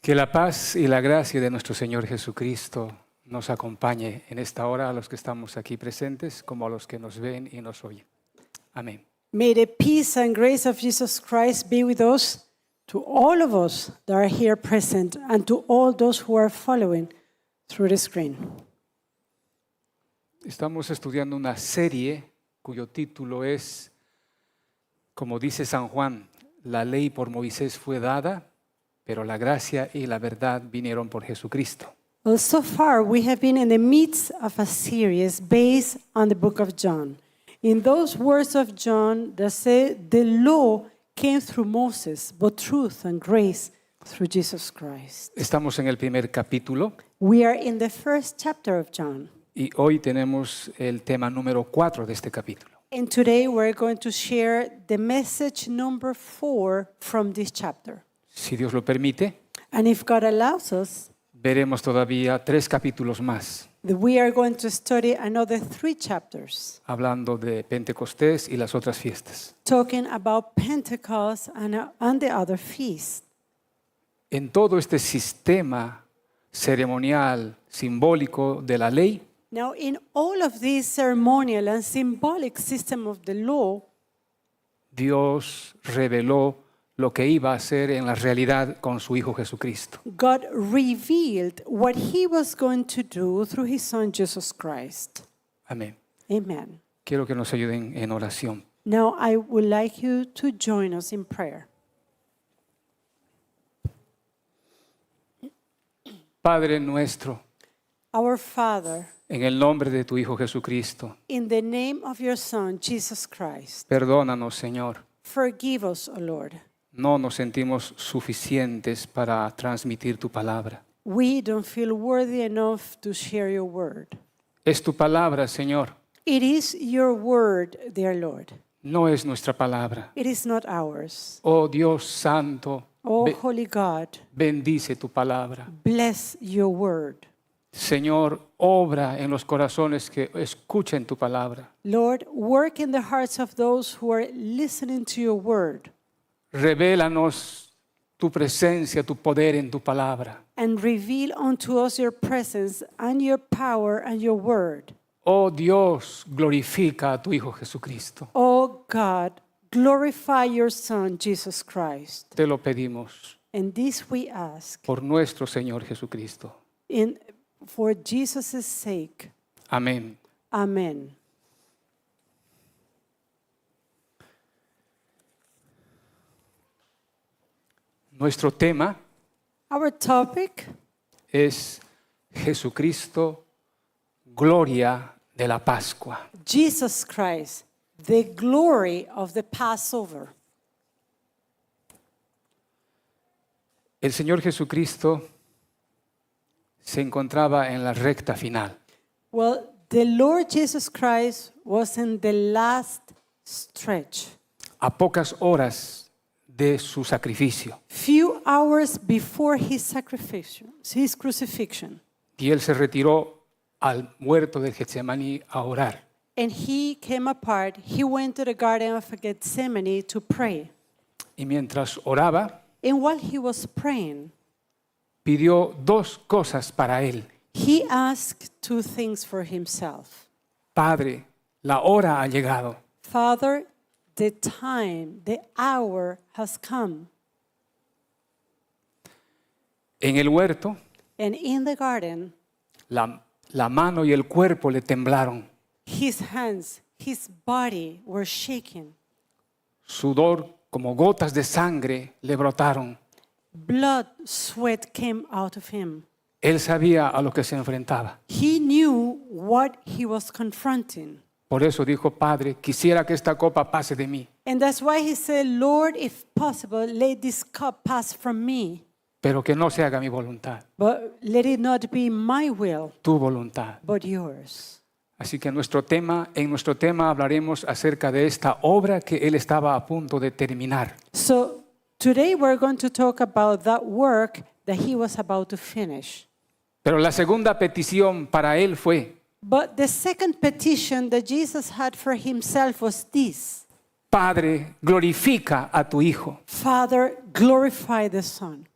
Que la paz y la gracia de nuestro Señor Jesucristo nos acompañe en esta hora a los que estamos aquí presentes como a los que nos ven y nos oyen. Amén. May the peace and grace of Jesus Christ be with us, to all of us that are here present, and to all those who are following through the screen. Estamos estudiando una serie cuyo título es, como dice San Juan, la ley por Moisés fue dada, pero la gracia y la verdad vinieron por Jesucristo. Well, so far we have been in the midst of a series based on the book of John. In those words of John that say the law came through Moses, but truth and grace through Jesus Christ. Estamos en el primer capítulo We are in the first chapter of John. y hoy tenemos el tema número 4 de este capítulo. And today we're going to share the message number 4 from this chapter. Si Dios lo permite, And if God allows us, veremos todavía 3 capítulos más, we are going to study another 3 chapters, hablando de Pentecostés y las otras fiestas. talking about Pentecost and the other feasts. En todo este sistema ceremonial, simbólico de la ley, Now, in all of this ceremonial and symbolic system of the law, Dios reveló lo que iba a hacer en la realidad con su Hijo Jesucristo. God revealed what he was going to do through his son Jesus Christ. Amén. Amen. Quiero que nos ayuden en oración. Now, I would like you to join us in prayer. Padre nuestro, Our Father, en el nombre de tu Hijo Jesucristo, in the name of your Son, Jesus Christ, perdónanos, Señor. forgive us, O Lord. No nos sentimos suficientes para transmitir tu palabra. We don't feel worthy enough to share your word. Es tu palabra, Señor. It is your word, dear Lord. No es nuestra palabra. It is not ours. Oh Dios Santo, Oh, Holy God, bendice tu palabra. bless your word. Señor, obra en los corazones que escuchen tu palabra. Lord, work in the hearts of those who are listening to your word Revélanos tu presencia, tu poder en tu palabra. and reveal unto us your presence and your power and your word. Oh Dios, glorifica a tu Hijo Jesucristo. Oh God, glorify your Son, Jesus Christ. Te lo pedimos And this we ask por nuestro Señor Jesucristo. for Jesus' sake. Amén. Amen. Nuestro tema Our topic es Jesucristo, gloria de la Pascua. Jesus Christ, the glory of the Passover. El Señor Jesucristo se encontraba en la recta final. Well, the Lord Jesus Christ was in the last stretch, A pocas horas de su sacrificio. few hours before his crucifixion. Y Él se retiró al huerto del Getsemaní a orar. And he came apart, he went to the Garden of Gethsemane to pray. Y mientras oraba, And while he was praying, pidió 2 cosas para Él. he asked 2 things for himself. Padre, la hora ha llegado. Father, the time, the hour has come. En el huerto, And in the garden, la mano y el cuerpo le temblaron. his hands, his body were shaking. Sudor como gotas de sangre le brotaron. Blood, sweat came out of him. Él sabía a lo que se enfrentaba. He knew what he was confronting. Por eso dijo, Padre, quisiera que esta copa pase de mí, And that's why he said, Lord, if possible, let this cup pass from me. pero que no se haga mi voluntad, But let it not be my will, tu voluntad. but yours. Así que en nuestro tema hablaremos acerca de esta obra que Él estaba a punto de terminar. So today we're going to talk about that work that he was about to finish. Pero la segunda petición para Él fue, But the second petition that Jesus had for himself was this: Padre, glorifica a tu Hijo. Father, glorify the Son.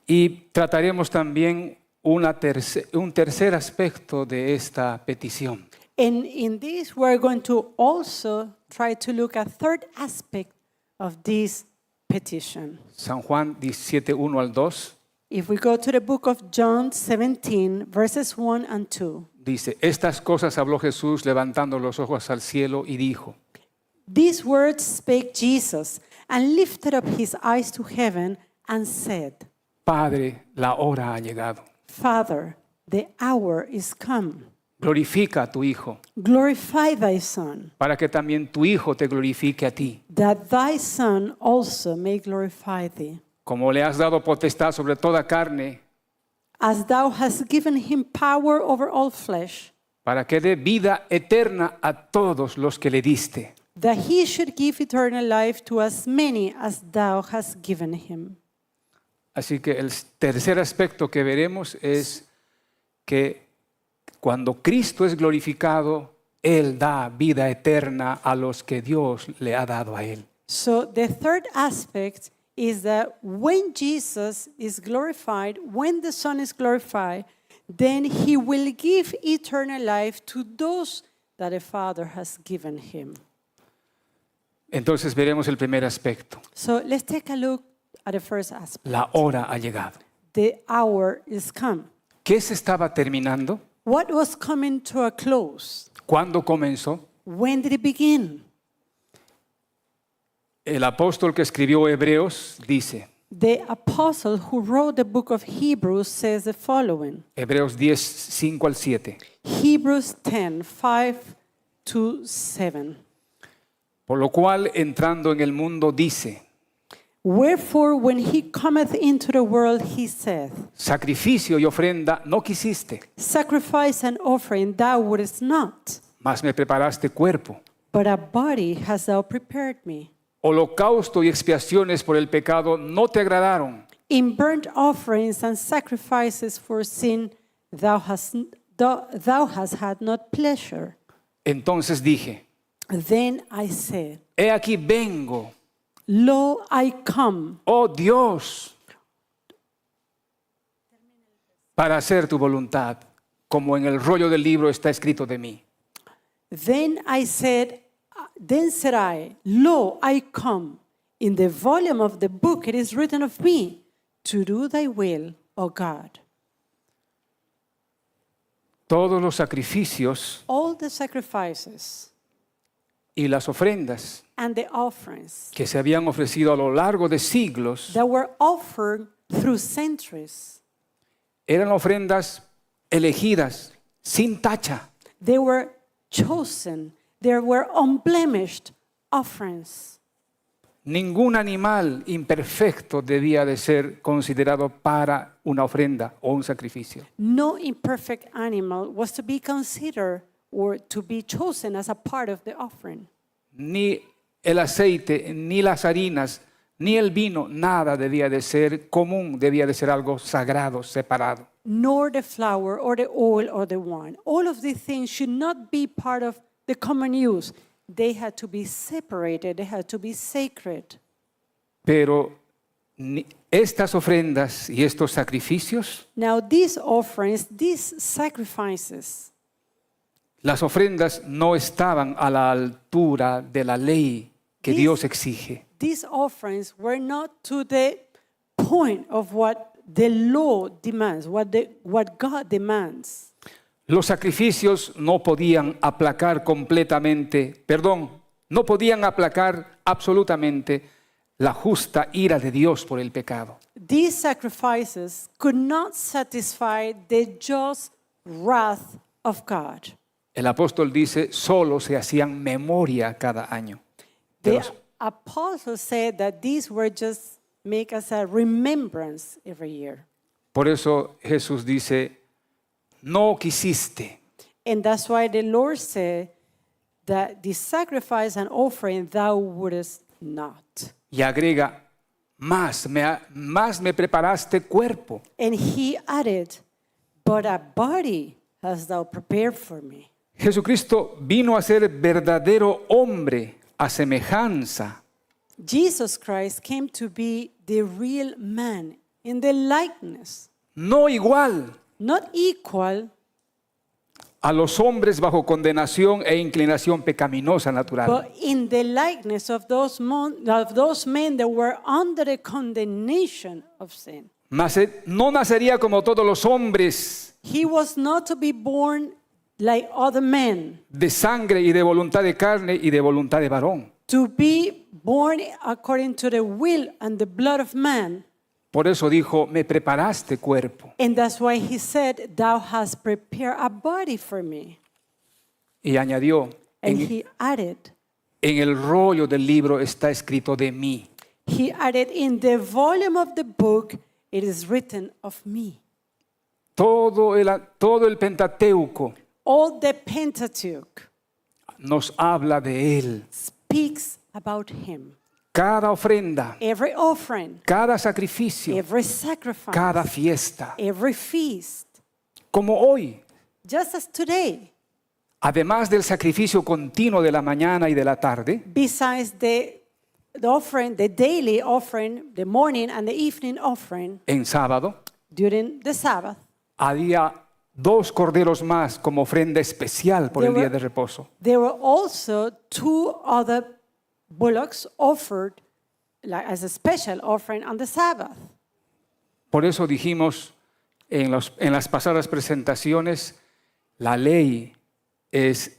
Y trataremos también un tercer aspecto de esta petición. And in this, we're going to also try to look at third aspect of this petition. San Juan 17, 1 al 2 If we go to the book of John 17, verses 1 and 2, dice, estas cosas habló Jesús levantando los ojos al cielo y dijo, these words spake Jesus, and lifted up his eyes to heaven, and said, Padre, la hora ha llegado. Father, the hour is come. Glorifica a tu Hijo, Glorify thy Son, para que también tu Hijo te glorifique a ti. that thy Son also may glorify thee. Como le has dado potestad sobre toda carne, As thou hast given him power over all flesh, para que dé vida eterna a todos los que le diste. that he should give eternal life to as many as thou hast given him. Así que el tercer aspecto que veremos es que cuando Cristo es glorificado, Él da vida eterna a los que Dios le ha dado a Él. So the third aspect is that when Jesus is glorified, when the Son is glorified, then he will give eternal life to those that the Father has given him. Entonces veremos el primer aspecto. So let's take a look at the first aspect. La hora ha llegado. The hour is come. ¿Qué se estaba terminando? What was coming to a close? ¿Cuándo comenzó? When did it begin? El apóstol que escribió Hebreos dice, The apostle who wrote the book of Hebrews says the following. Hebreos 10, 5 al 7. Hebrews 10, 5 to 7. Por lo cual, entrando en el mundo, dice, Wherefore, when he cometh into the world, he saith, sacrificio y ofrenda no quisiste, Sacrifice and offering thou wouldest not, mas me preparaste cuerpo. but a body hast thou prepared me. Holocausto y expiaciones por el pecado no te agradaron. In burnt offerings and sacrifices for sin thou hast had not pleasure. Entonces dije, Then I said, he aquí vengo, Lo, I come, oh Dios, para hacer tu voluntad, como en el rollo del libro está escrito de mí. Then said I, Lo, I come. In the volume of the book it is written of me, to do thy will, O God. Todos los sacrificios All the sacrifices y las ofrendas and the offerings que se habían ofrecido a lo largo de siglos that were offered through centuries, eran ofrendas elegidas, sin tacha. they were chosen, they were unblemished offerings. Ningún animal imperfecto debía de ser considerado para una ofrenda o un sacrificio. No imperfect animal was to be considered or to be chosen as a part of the offering. Ni el aceite, ni las harinas, ni el vino, nada debía de ser común, debía de ser algo sagrado, separado. Nor the flour or the oil or the wine. All of these things should not be part of the common use. They had to be separated, they had to be sacred. Pero estas ofrendas y estos sacrificios, Now these offerings, these sacrifices, las ofrendas no estaban a la altura de la ley que Dios exige. these offerings were not to the point of what the law demands, what God demands. Los sacrificios no podían aplacar no podían aplacar absolutamente la justa ira de Dios por el pecado. These sacrifices could not satisfy the just wrath of God. El apóstol dice, solo se hacían memoria cada año. The apostle said that these were just make us a remembrance every year. Por eso Jesús dice, no quisiste. And that's why the Lord said that the sacrifice and offering thou wouldest not. Y agrega, más me preparaste cuerpo. And he added, but a body hast thou prepared for me. Jesucristo vino a ser verdadero hombre a semejanza Jesus Christ came to be the real man in the likeness, no igual not equal, a los hombres bajo condenación e inclinación pecaminosa natural. but in the likeness of those men that were under the condemnation of sin. No nacería como todos los hombres He was not to be born like other men, de sangre y de voluntad de carne y de voluntad de varón. to be born according to the will and the blood of man. Por eso dijo, me preparaste cuerpo. And that's why he said, thou hast prepared a body for me. Y añadió, And he added, en el rollo del libro está escrito de mí. in the volume of the book, it is written of me. Todo el Pentateuco All the Pentateuch nos habla de él. speaks about him. Cada ofrenda, Every offering, cada sacrificio, every sacrifice, cada fiesta, every feast, como hoy. just as today, Además del sacrificio continuo de la mañana y de la tarde, besides the offering, the daily offering, the morning and the evening offering en sábado, during the Sabbath, había 2 corderos más como ofrenda especial por el día de reposo. there were also 2 other bullocks offered as a special offering on the Sabbath. Por eso dijimos en las pasadas presentaciones, la ley es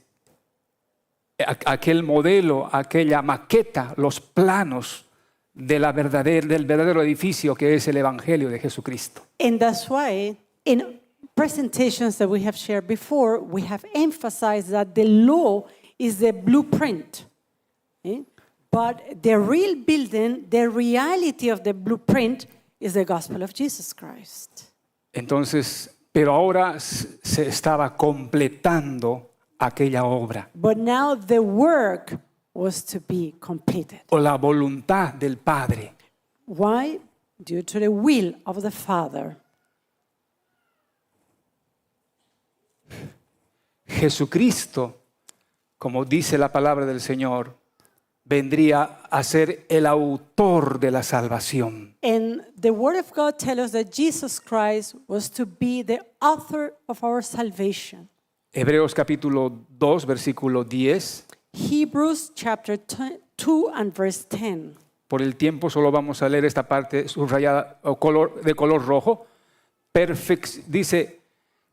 aquel modelo, aquella maqueta, los planos del verdadero edificio que es el Evangelio de Jesucristo. And that's why in presentations that we have shared before, we have emphasized that the law is the blueprint. But the real building, the reality of the blueprint is the gospel of Jesus Christ. Entonces, pero ahora se estaba completando aquella obra But now the work was to be completed. o la voluntad del Padre. Why? Due to the will of the Father. Jesucristo, como dice la palabra del Señor, vendría a ser el autor de la salvación. And the Word of God tells us that Jesus Christ was to be the author of our salvation. Hebreos capítulo 2, versículo 10. Hebrews chapter 2 and verse 10. Por el tiempo solo vamos a leer esta parte subrayada de color rojo. Dice,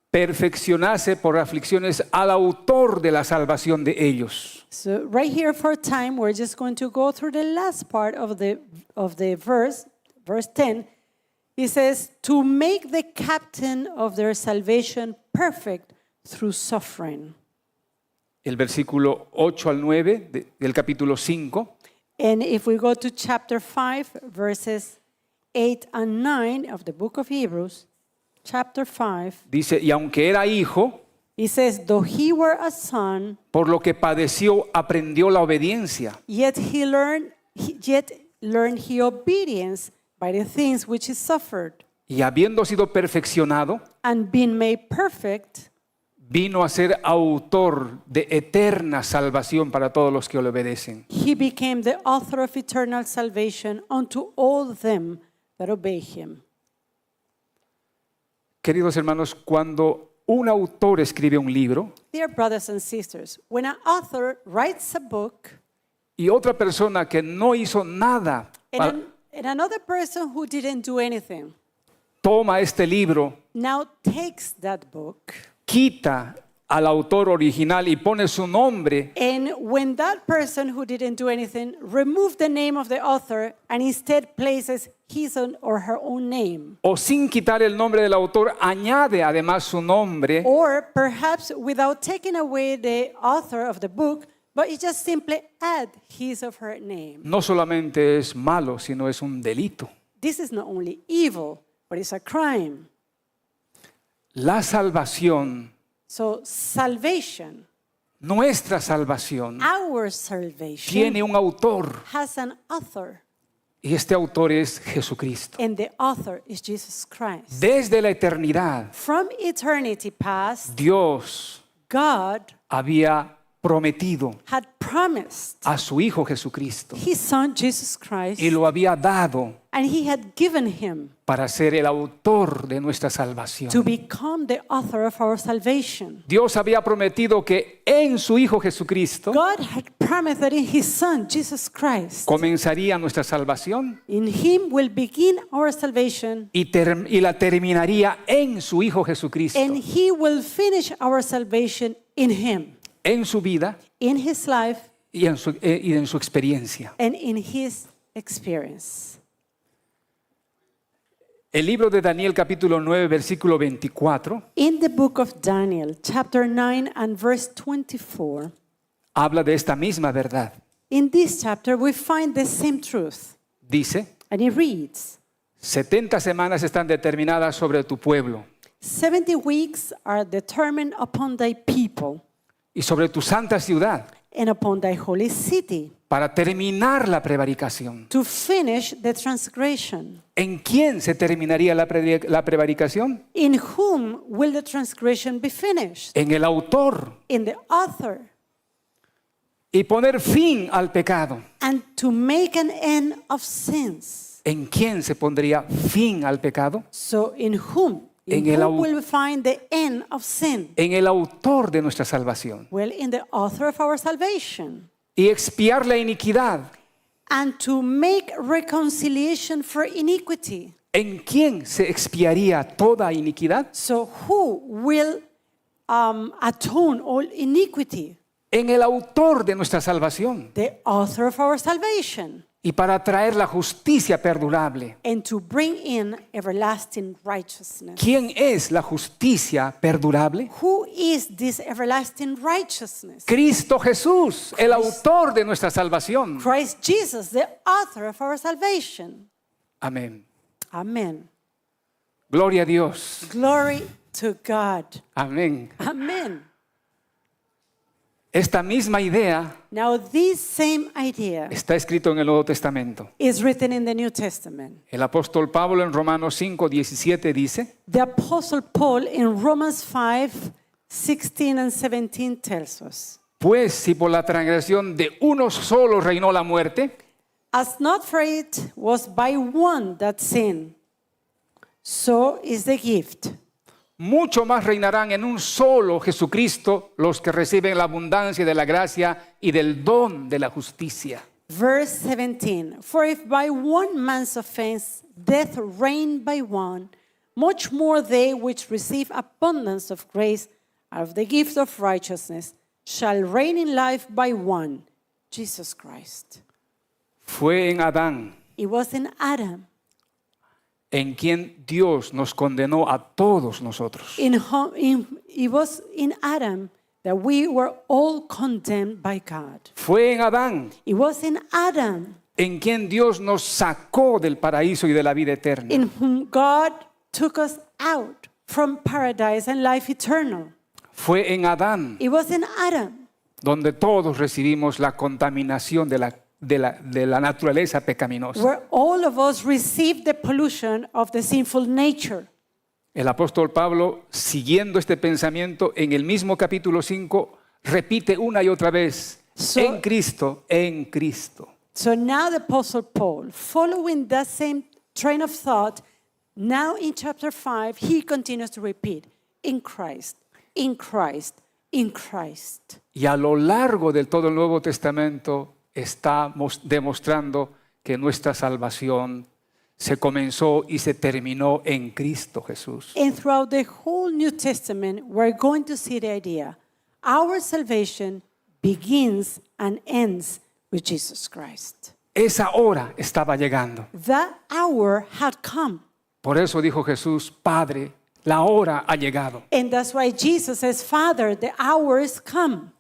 perfeccionarse por aflicciones al autor de la salvación de ellos. So right here for time, we're just going to go through the last part of the verse 10. It says, to make the captain of their salvation perfect through suffering. El versículo 8 al 9 del capítulo 5. And if we go to chapter 5, verses 8 and 9 of the book of Hebrews, chapter 5, Dice, y aunque era hijo, it says, though he were a son, por lo que padeció, aprendió la obediencia. yet learned he obedience by the things which he suffered. Y habiendo sido perfeccionado, And being made perfect, vino a ser autor de eterna salvación para todos los que le obedecen. he became the author of eternal salvation unto all them that obey him. Queridos hermanos, cuando un autor escribe un libro Dear brothers and sisters, when an author writes a book, y otra persona que no hizo nada and another person who didn't do anything toma este libro, now takes that book, quita al autor original y pone su nombre, and when that person who didn't do anything removes the name of the author and instead places his own or her own name, o sin quitar el nombre del autor, añade además su nombre, or perhaps without taking away the author of the book, but it just simply add his or her name. no solamente es malo, sino es un delito. This is not only evil, but it's a crime. La salvación, So salvation, nuestra salvación, our salvation, tiene un autor has an author, y este autor es Jesucristo. and the author is Jesus Christ. Desde la eternidad, From eternity past, Dios God había prometido had promised a su Hijo Jesucristo his Son, Jesus Christ, y lo había dado and he had given him para ser el autor de nuestra salvación. to become the author of our salvation. Dios había prometido que en su Hijo Jesucristo God had promised that in his Son, Jesus Christ, comenzaría nuestra salvación in him will begin our salvation, y la terminaría en su Hijo Jesucristo, and he will finish our salvation in him, en su vida in his life, y en su experiencia. and in his experience. El libro de Daniel capítulo 9 versículo 24 In the book of Daniel, chapter 9 and verse 24, habla de esta misma verdad. in this chapter we find the same truth. Dice, And it reads, 70 semanas están determinadas sobre tu pueblo 70 weeks are determined upon thy people y sobre tu santa ciudad and upon thy holy city para terminar la prevaricación. to finish the transgression. ¿En quién se terminaría la prevaricación? In whom will the transgression be finished? En el autor. In the author. Y poner fin al pecado. And to make an end of sins. ¿En quién se pondría fin al pecado? So in whom? In En el whom will we find the end of sin? En el autor de nuestra salvación. Well, in the author of our salvation. Y expiar la iniquidad. And to make reconciliation for iniquity. ¿En quién se expiaría toda iniquidad? So who will atone all iniquity? En el autor de nuestra salvación. The author of our salvation. Y para traer la justicia perdurable. And to bring in everlasting righteousness. ¿Quién es la justicia perdurable? Who is this everlasting righteousness? Cristo Jesús, el autor de nuestra salvación. Christ Jesus, the author of our salvation. Amén. Amen. Gloria a Dios. Glory to God. Amén. Amen. Esta misma idea Now this same idea está escrito en el Nuevo Testamento. is written in the New Testament. El apóstol Pablo en Romanos 5:17 dice, The Apostle Paul in Romans 5:16 and 17 tells us, pues si por la transgresión de uno solo reinó la muerte, as not for it was by one that sinned, so is the gift. mucho más reinarán en un solo Jesucristo los que reciben la abundancia de la gracia y del don de la justicia. Verse 17, for if by one man's offense death reigned by one, much more they which receive abundance of grace out of the gift of righteousness shall reign in life by one, Jesus Christ. Fue en Adán It was in Adam, en quien Dios nos condenó a todos nosotros. it was in Adam that we were all condemned by God. Fue en Adán It was in Adam en quien Dios nos sacó del paraíso y de la vida eterna. in whom God took us out from paradise and life eternal. Fue en Adán It was in Adam donde todos recibimos la contaminación de la naturaleza pecaminosa. where all of us received the pollution of the sinful nature. El apóstol Pablo, siguiendo este pensamiento, en el mismo capítulo 5, repite una y otra vez, en Cristo, en Cristo. So now the Apostle Paul, following that same train of thought, now in chapter 5, he continues to repeat, in Christ, in Christ, in Christ. Y a lo largo de todo el Nuevo Testamento estamos demostrando que nuestra salvación se comenzó y se terminó en Cristo Jesús. And throughout the whole New Testament, we're going to see the idea. Our salvation begins and ends with Jesus Christ. Esa hora estaba llegando. That hour had come. Por eso dijo Jesús, Padre, la hora ha llegado. And that's why Jesus says, Father, the hour is come.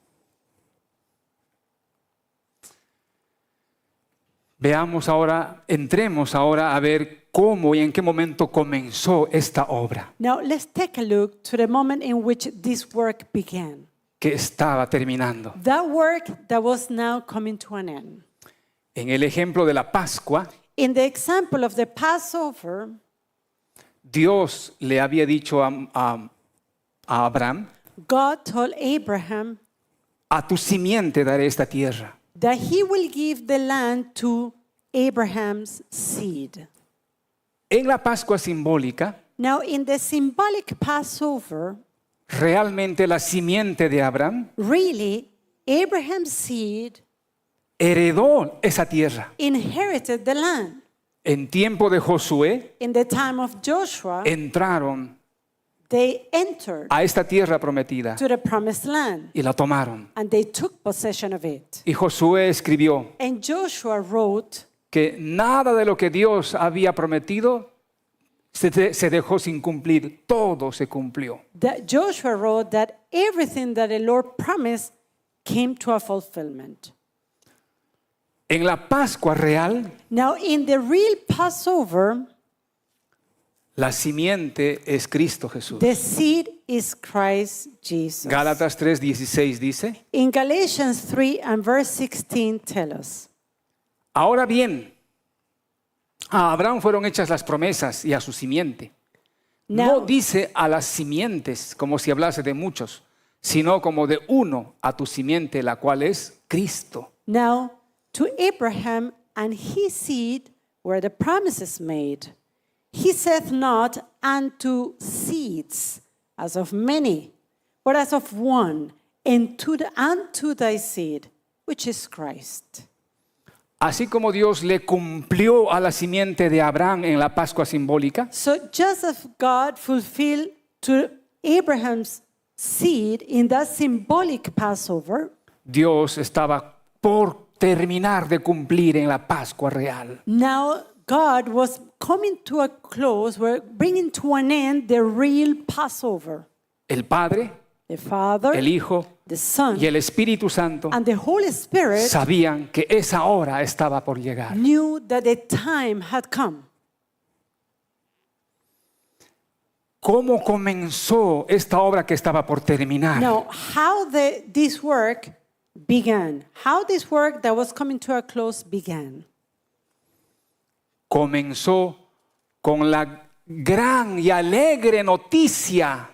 Entremos ahora a ver cómo y en qué momento comenzó esta obra Now let's take a look to the moment in which this work began. que estaba terminando. That work that was now coming to an end. En el ejemplo de la Pascua, In the example of the Passover, Dios le había dicho a Abraham, God told Abraham, a tu simiente daré esta tierra. that he will give the land to Abraham's seed. En la Pascua simbólica, Now, in the symbolic Passover, realmente la simiente de Abraham really, Abraham's seed heredó esa tierra. inherited the land. En tiempo de Josué In the time of Joshua, entraron they entered a esta tierra prometida to the promised land y la tomaron. and they took possession of it. Y Josué escribió And Joshua wrote que nada de lo que Dios había prometido se dejó sin cumplir, todo se cumplió. that Joshua wrote that everything that the Lord promised came to a fulfillment. En la Pascua real, Now, in the real Passover, la simiente es Cristo Jesús. the seed is Christ Jesus. Gálatas 3:16 dice, In Galatians 3 and verse 16 tell us, ahora bien, a Abraham fueron hechas las promesas y a su simiente. No now, dice a las simientes como si hablase de muchos, sino como de uno, a tu simiente, la cual es Cristo. now to Abraham and his seed were the promises made. He saith not unto seeds as of many, but as of one, and unto thy seed, which is Christ. Así como Dios le cumplió a la simiente de Abraham en la Pascua simbólica, So just as God fulfilled to Abraham's seed in that symbolic Passover, Dios estaba por terminar de cumplir en la Pascua real. now God was coming to a close, we're bringing to an end the real Passover. El Padre, The Father, el Hijo the Son, y el Espíritu Santo and the Holy Spirit sabían que esa hora estaba por llegar. knew that the time had come. ¿Cómo comenzó esta obra que estaba por terminar? Now, how this work began, how this work that was coming to a close began. Comenzó con la gran y alegre noticia,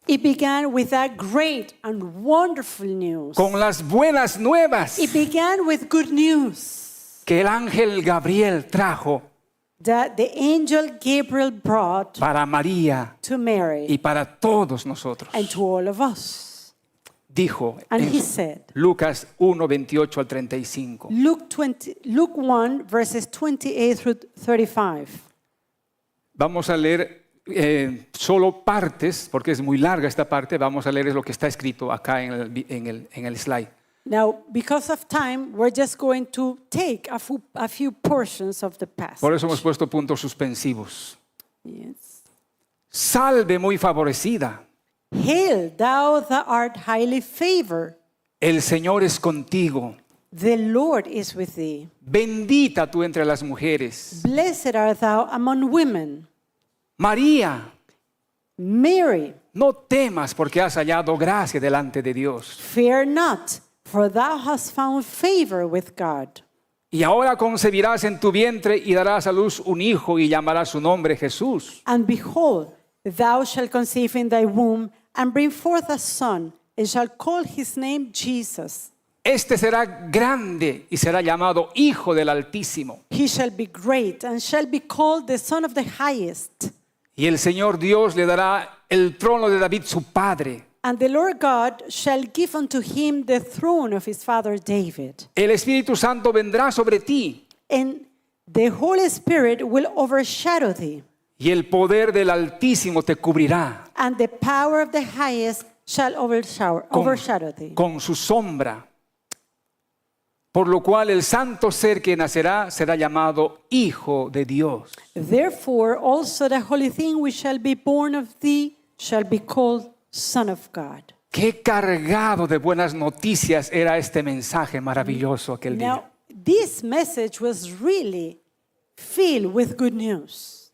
It began with that great and wonderful news. con las buenas nuevas It began with good news que el ángel Gabriel trajo that the angel Gabriel brought para María to Mary y para todos nosotros. and to all of us. Dijo And en he said, Lucas 1, 28 al 35. Luke 1, verses 28 through 35. Vamos a leer solo partes, porque es muy larga esta parte. Vamos a leer lo que está escrito acá en el slide. Now, because of time, we're just going to take a few portions of the passage. Por eso hemos puesto puntos suspensivos. Yes. Salve muy favorecida, Hail, thou that art highly favored. el Señor es contigo. The Lord is with thee. Bendita tú entre las mujeres. Blessed art thou among women. María, Mary, no temas porque has hallado gracia delante de Dios. fear not, for thou hast found favor with God. Y ahora concebirás en tu vientre y darás a luz un hijo y llamarás su nombre Jesús. And behold, thou shalt conceive in thy womb, and bring forth a son, and shalt call his name Jesus. Este será grande y será llamado Hijo del Altísimo. He shall be great, and shall be called the Son of the Highest. Y el Señor Dios le dará el trono de David su padre. And the Lord God shall give unto him the throne of his father David. El Espíritu Santo vendrá sobre ti And the Holy Spirit will overshadow thee, y el poder del Altísimo te cubrirá and the power of the Highest shall overshadow thee. con su sombra. Por lo cual el santo ser que nacerá será llamado Hijo de Dios. Therefore also the holy thing which shall be born of thee shall be called Son of God. Qué cargado de buenas noticias era este mensaje maravilloso aquel día. Now, this message was really filled with good news.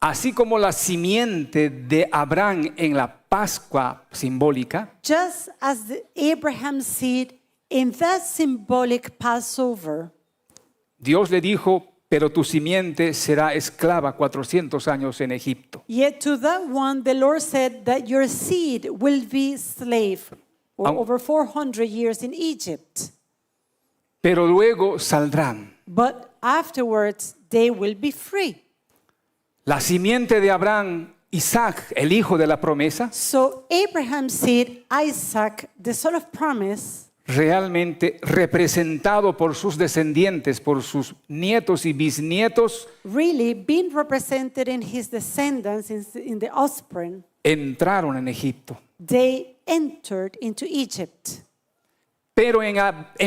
Así como la simiente de Abraham en la Pascua simbólica, Just as the Abraham's seed in that symbolic Passover, Dios le dijo, pero tu simiente será esclava 400 años en Egipto. yet to that one the Lord said that your seed will be slave or Aun- over 400 years in Egypt. pero luego saldrán. But afterwards, they will be free. La simiente de Abraham, Isaac, el hijo de la promesa, So Abraham's seed, Isaac, the son of promise, realmente representado por sus descendientes, por sus nietos y bisnietos, really being represented in his descendants, in the offspring, entraron en Egipto. they entered into Egypt. Pero en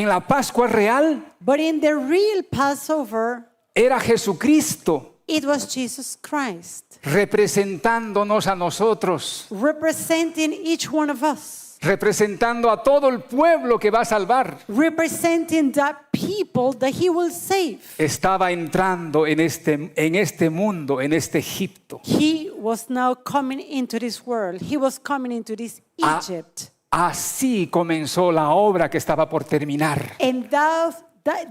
la Pascua real But in the real Passover, era Jesucristo it was Jesus Christ, representándonos a nosotros, representing each one of us, representando a todo el pueblo que va a salvar. representing that people that he will save. Estaba entrando en este mundo, en este Egipto. He was now coming into this world. He was coming into this Ah. Egypt. Así comenzó la obra que estaba por terminar. And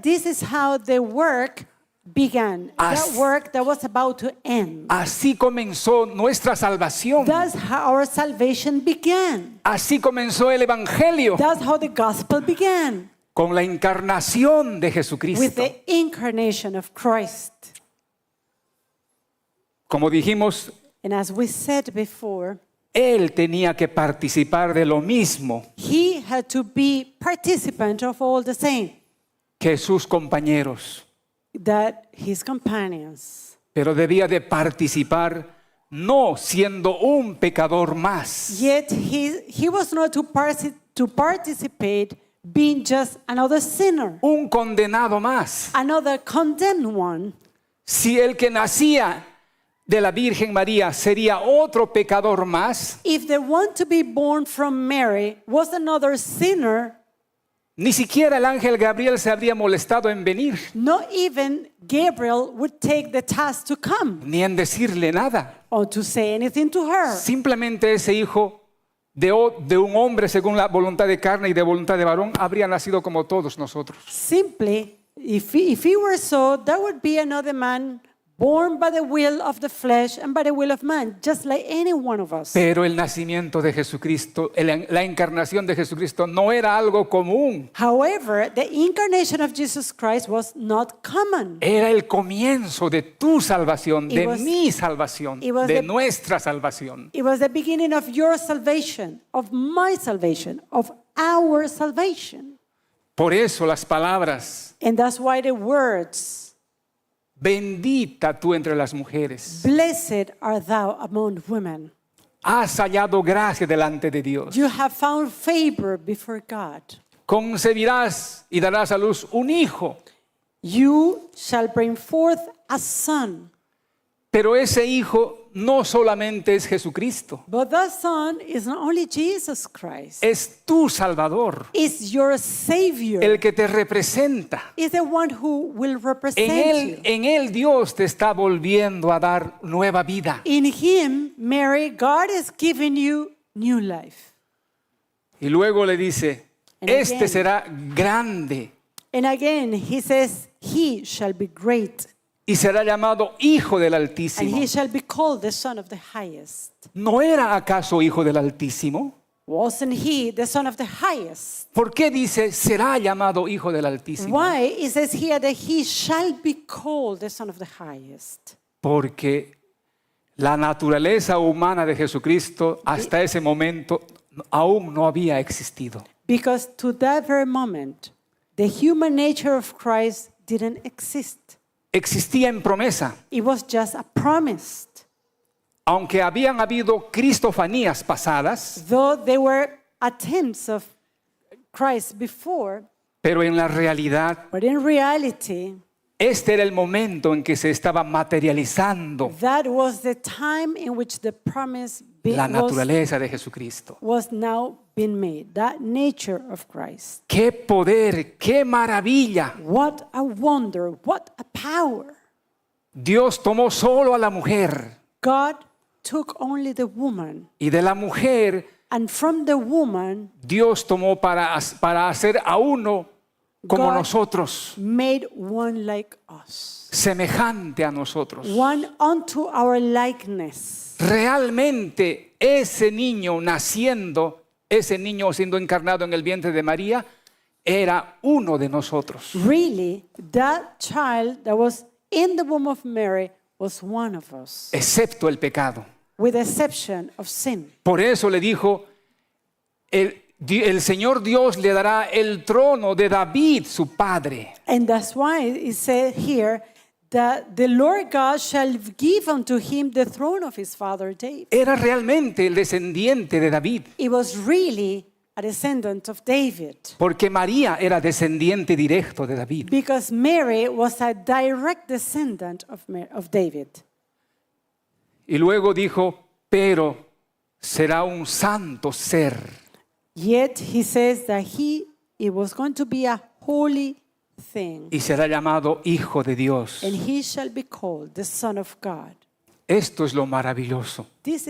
this is how the work began. That work that was about to end. Así comenzó nuestra salvación. That's how our salvation began. Así comenzó el Evangelio That's how the gospel began. con la encarnación de With Jesucristo. the incarnation of Christ. Como dijimos, And as we said before, Él tenía que participar de lo mismo he had to be participant of all the same que sus compañeros, that his companions. pero debía de participar no siendo un pecador más, Yet he was not to participate being just another sinner, un condenado más. another condemned one. Si el que nacía de la Virgen María sería otro pecador más, If the one to be born from Mary was another sinner, ni siquiera el ángel Gabriel se habría molestado en venir, not even Gabriel would take the task to come ni en decirle nada. or to say anything to her. Simplemente ese hijo de un hombre según la voluntad de carne y de voluntad de varón habría nacido como todos nosotros. Simply, if he were so, that would be another man born by the will of the flesh and by the will of man, just like any one of us. Pero el nacimiento de Jesucristo, la encarnación de Jesucristo no era algo común. However, the incarnation of Jesus Christ was not common. Era el comienzo de tu salvación, de was- mi salvación, it was de the- nuestra salvación. It was the beginning of your salvation, of my salvation, of our salvation. Por eso las palabras, And that's why the words, bendita tú entre las mujeres, blessed art thou among women. has hallado gracia delante de Dios. You have found favor before God. Concebirás y darás a luz un hijo, You shall bring forth a son. pero ese hijo no solamente es Jesucristo, But that son is not only Jesus Christ, es tu Salvador, is your Savior, el que te representa. is the one who will represent you. En él Dios te está volviendo a dar nueva vida. In Him, Mary, God is giving you new life. Y luego le dice, And este again- será grande And again, He says, He shall be great, y será llamado Hijo del and Altísimo. He shall be called the Son of the Highest. ¿No era acaso Hijo del Altísimo? Wasn't He the Son of the Highest? ¿Por qué dice será llamado Hijo del Altísimo? Why? It says here that He shall be called the Son of the Highest. Porque la naturaleza humana de Jesucristo hasta ese momento aún no había existido. Because to that very moment, the human nature of Christ didn't exist. Existía en promesa, It was just a promise. aunque habían habido cristofanías pasadas, Though there were attempts of Christ before, pero en la realidad but in reality, este era el momento en que se estaba materializando that was the time in which the promise la naturaleza de Jesucristo. was now being made. That nature of Christ. ¡Qué poder! ¡Qué maravilla! What a wonder, what a power. Dios tomó solo a la mujer God took only the woman, y de la mujer and from the woman Dios tomó para hacer a uno como God nosotros, made one like us, semejante a nosotros. one unto our likeness. Realmente ese niño naciendo ese niño siendo encarnado en el vientre de María, era uno de nosotros. Really, that child that was in the womb of Mary was one of us, Excepto el pecado. with the exception of sin. Por eso le dijo, el Señor Dios le dará el trono de David, su padre. And that's why it said here that the Lord God shall give unto him the throne of his father David. Era realmente el descendiente de David, It was really a descendant of David, porque María era descendiente directo de David. because Mary was a direct descendant of David. Y luego dijo, pero será un santo ser. Yet he says that it was going to be a holy thing, Y será llamado Hijo de Dios. and he shall be called the Son of God. Esto es lo maravilloso. This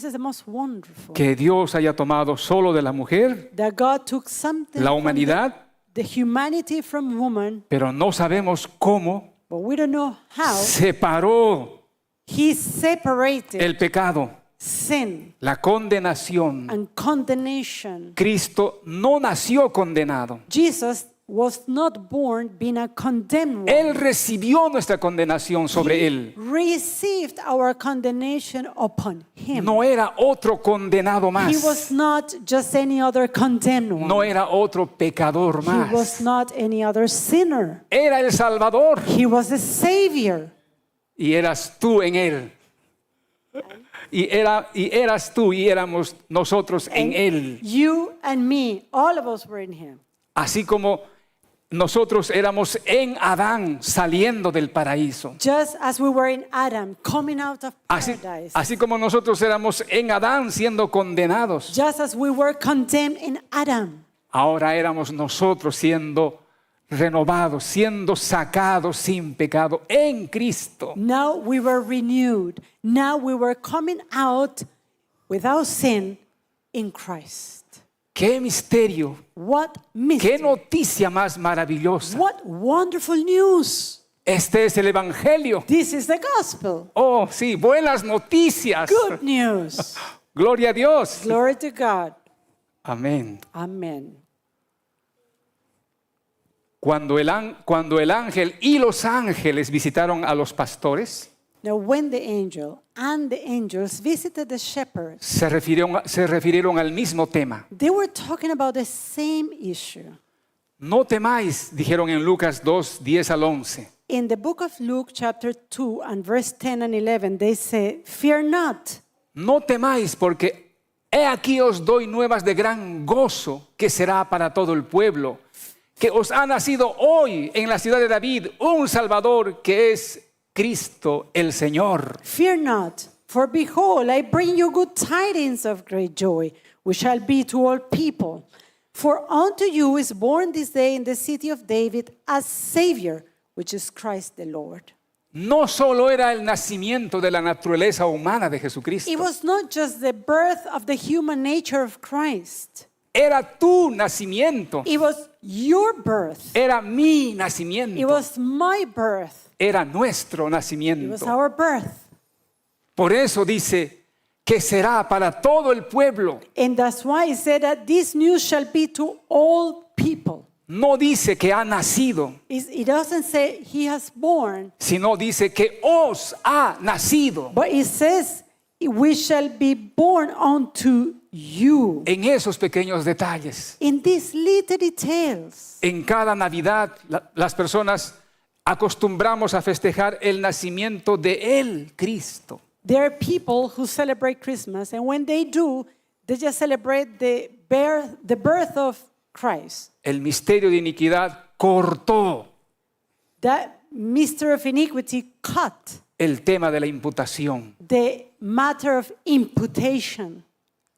is the most wonderful. Que Dios haya tomado solo de la mujer That God took something la from humanidad, the humanity from woman, pero no sabemos cómo but we don't know how. separó He separated el pecado, sin la condenación. and condemnation. Cristo no nació condenado. Jesus was not born being a condemned one. Él recibió nuestra condenación sobre él. Received our condemnation upon him. No era otro condenado He más. was not just any other condemned one. No era otro pecador He was más. not any other sinner. Era el Salvador He was the Savior. y eras tú en él. Y eras tú y éramos nosotros en And él. you and me, all of us were in him. Así como nosotros éramos en Adán saliendo del paraíso. Just as we were in Adam, coming out of paradise. Así como nosotros éramos en Adán siendo condenados. Just as we were condemned in Adam. Ahora éramos nosotros siendo renovados, siendo sacados sin pecado en Cristo. Now we were renewed. Now we were coming out without sin in Christ. ¡Qué misterio! What ¡Qué mystery! noticia más maravillosa! What wonderful news! Este es el Evangelio. This is the gospel. Oh, sí, buenas noticias. Good news. Gloria a Dios. Glory to God. Amén. Amen. Cuando el ángel y los ángeles visitaron a los pastores, Now, when the angel and the angels visited the shepherds, se refirieron al mismo tema. they were talking about the same issue. No temáis, dijeron en Lucas 2, 10 al 11. In the book of Luke, chapter 2, and verse 10 and 11, they say, "Fear not, No temáis, porque he aquí os doy nuevas de gran gozo, que será para todo el pueblo, que os ha nacido hoy en la ciudad de David un Salvador, que es Cristo el Señor. fear not, for behold, I bring you good tidings of great joy, which shall be to all people. For unto you is born this day in the city of David a Savior, which is Christ the Lord." No solo era el nacimiento de la naturaleza humana de It Jesucristo, was not just the birth of the human nature of Christ. era tu nacimiento, It was your birth. era mi It nacimiento, was my birth. era nuestro It was nacimiento. our birth. Por eso dice que será para todo el pueblo. And that's why it said that this news shall be to all people. No dice que ha nacido, It doesn't say he has born, sino dice que os ha nacido. but it says we shall be born unto you. En esos pequeños detalles, In these little details, en cada Navidad, las personas acostumbramos a festejar el nacimiento de Él, Cristo. there are people who celebrate Christmas, and when they do, they just celebrate the birth of Christ. El misterio de iniquidad cortó That mystery of iniquity cut el tema de la imputación. the matter of imputation.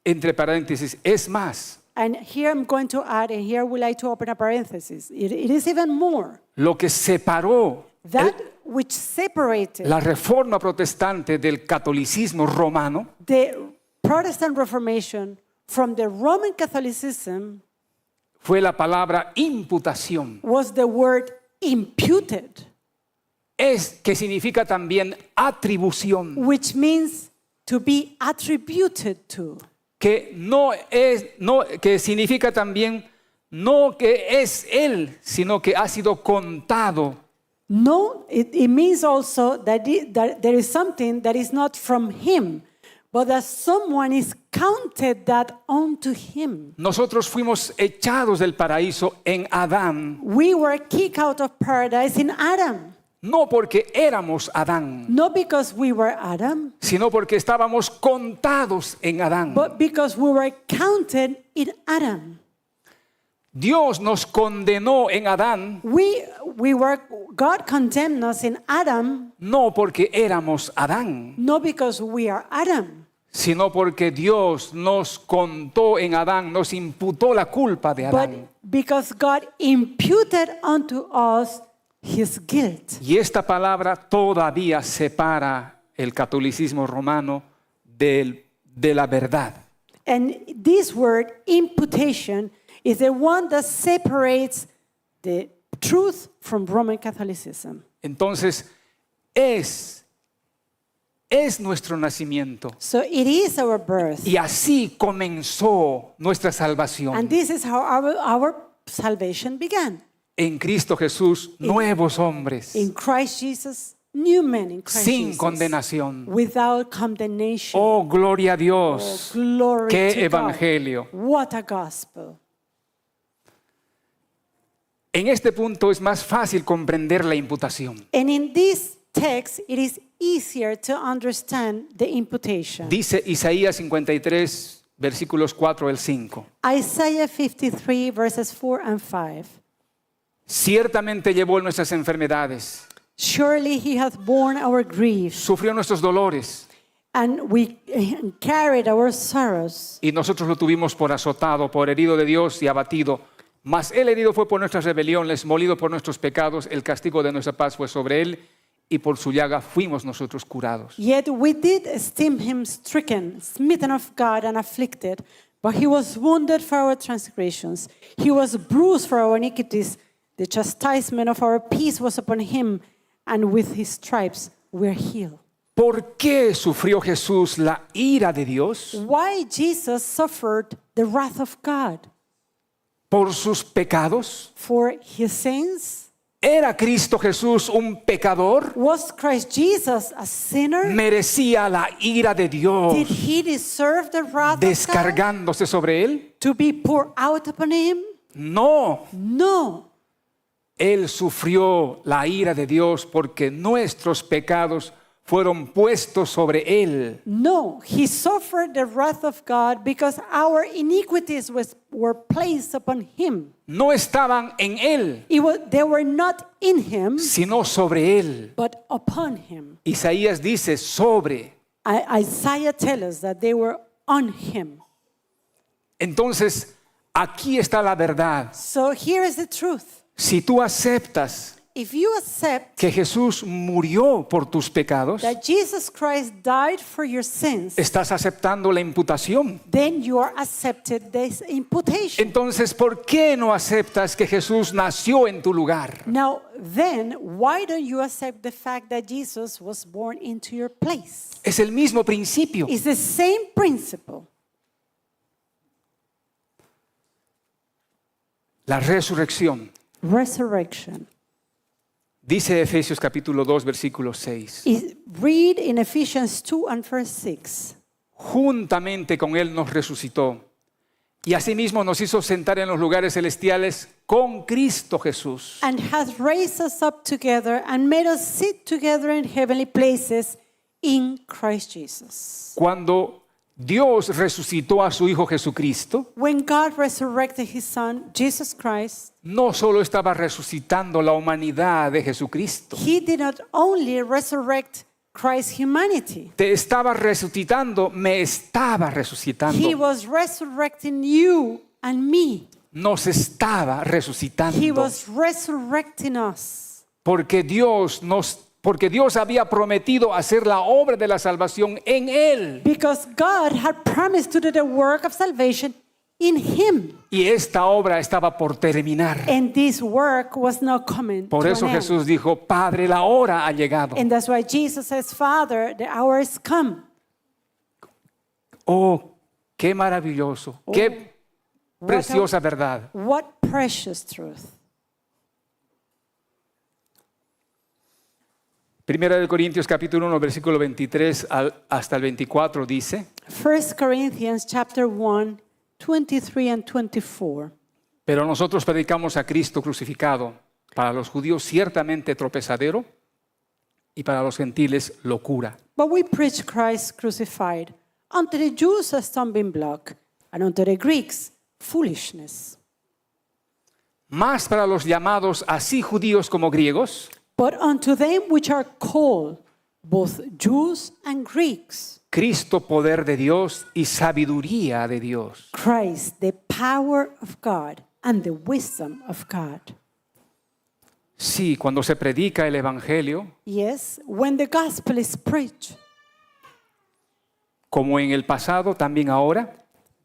Entre paréntesis, es más, And here I'm going to add, and here we like to open a parenthesis. It is even more. lo que separó That which separated la reforma protestante del catolicismo romano the Protestant Reformation from the Roman Catholicism fue la palabra imputación. was the word imputed, Es que significa también atribución. which means to be attributed to. que que significa también no que es Él, sino que ha sido contado. No, it means also that there is something that is not from him, but that someone is counted that onto him. Nosotros fuimos echados del paraíso en Adán, We were kicked out of paradise in Adam, no porque éramos Adán, not because we were Adam, sino porque estábamos contados en Adán. but because we were counted in Adam. Dios nos condenó en Adán, God condemned us in Adam, no porque éramos Adán, not because we are Adam, sino porque Dios nos contó en Adán, nos imputó la culpa de but Adán. because God imputed unto us his guilt. Y esta palabra todavía separa el catolicismo romano de la verdad. And this word, imputation, is the one that separates the truth from Roman Catholicism. Entonces, es nuestro nacimiento. So it is our birth. Y así comenzó nuestra salvación. And this is how our salvation began. En Cristo Jesús, nuevos hombres, In Christ Jesus, new men in Christ sin Jesus, condenación. without condemnation. Oh, gloria a Dios. Oh, glory Qué to evangelio. God. What a gospel. En este punto es más fácil comprender la imputación. And in this text, it is easier to understand the imputation. Dice Isaías 53, versículos 4 al 5. Isaiah 53, verses 4 and 5. Ciertamente llevó nuestras enfermedades, Surely he hath borne our griefs, sufrió nuestros dolores, and we carried our sorrows. y nosotros lo tuvimos por azotado, por herido de Dios y abatido. Mas el herido fue por nuestras rebeliones, molido por nuestros pecados, el castigo de nuestra paz fue sobre él, y por su llaga fuimos nosotros curados. Yet we did esteem him stricken, smitten of God, and afflicted. But he was wounded for our transgressions, he was bruised for our iniquities. The chastisement of our peace was upon him, and with his stripes we are healed. ¿Por qué sufrió Jesús la ira de Dios? Why Jesus suffered the wrath of God? ¿Por sus pecados? For his sins? ¿Era Cristo Jesús un pecador? Was Christ Jesus a sinner? ¿Merecía la ira de Dios Did he deserve the wrath of God descargándose sobre él? to be poured out upon him? No. No. Él sufrió la ira de Dios porque nuestros pecados fueron puestos sobre él. No, he suffered the wrath of God because our iniquities were placed upon him. No estaban en él, They were not in him, sino sobre él. but upon him. Isaías dice sobre. Isaiah tells us that they were on him. Entonces, aquí está la verdad. So here is the truth. Si tú aceptas If you accept que Jesús murió por tus pecados, that Jesus Christ died for your sins, estás aceptando la imputación. then you are accepted this imputation. Entonces, ¿por qué no aceptas que Jesús nació en tu lugar? Now, then, why don't you accept the fact that Jesus was born into your place? Es el mismo principio. It's the same principle. La resurrección. Resurrection. Dice Efesios capítulo 2, versículo 6. Read in Ephesians 2 and verse 6. Juntamente con Él nos resucitó y asimismo nos hizo sentar en los lugares celestiales con Cristo Jesús. And hath raised us up together and made us sit together in heavenly places in Christ Jesus. Cuando Dios resucitó a su Hijo Jesucristo, When God resurrected his Son, Jesus Christ, no solo estaba resucitando la humanidad de Jesucristo, he did not only resurrect Christ's humanity, te estaba resucitando, me estaba he resucitando, was resurrecting you and me. nos estaba He resucitando, was resurrecting us. porque Dios había prometido hacer la obra de la salvación en Él. Because God had promised to do the work of salvation in him. Y esta obra estaba por terminar. And this work was not coming Por to eso an end. Jesús dijo, Padre, la hora ha llegado. And that's why Jesus says, Father, the hour is come. Oh, Qué maravilloso, Oh, qué what preciosa verdad. What precious truth. Primera de Corintios capítulo 1, versículo 23 hasta el 24 dice: 1 Corinthians chapter 1, 23 and 24. pero nosotros predicamos a Cristo crucificado, para los judíos ciertamente tropezadero y para los gentiles locura. But we preach Christ crucified, unto the Jews a stumbling block, and unto the Greeks foolishness. Más para los llamados así judíos como griegos, But unto them which are called, both Jews and Greeks, Cristo poder de Dios y sabiduría de Dios. Christ the power of God and the wisdom of God. Sí, cuando se predica el evangelio, Yes, when the gospel is preached, como en el pasado, también ahora,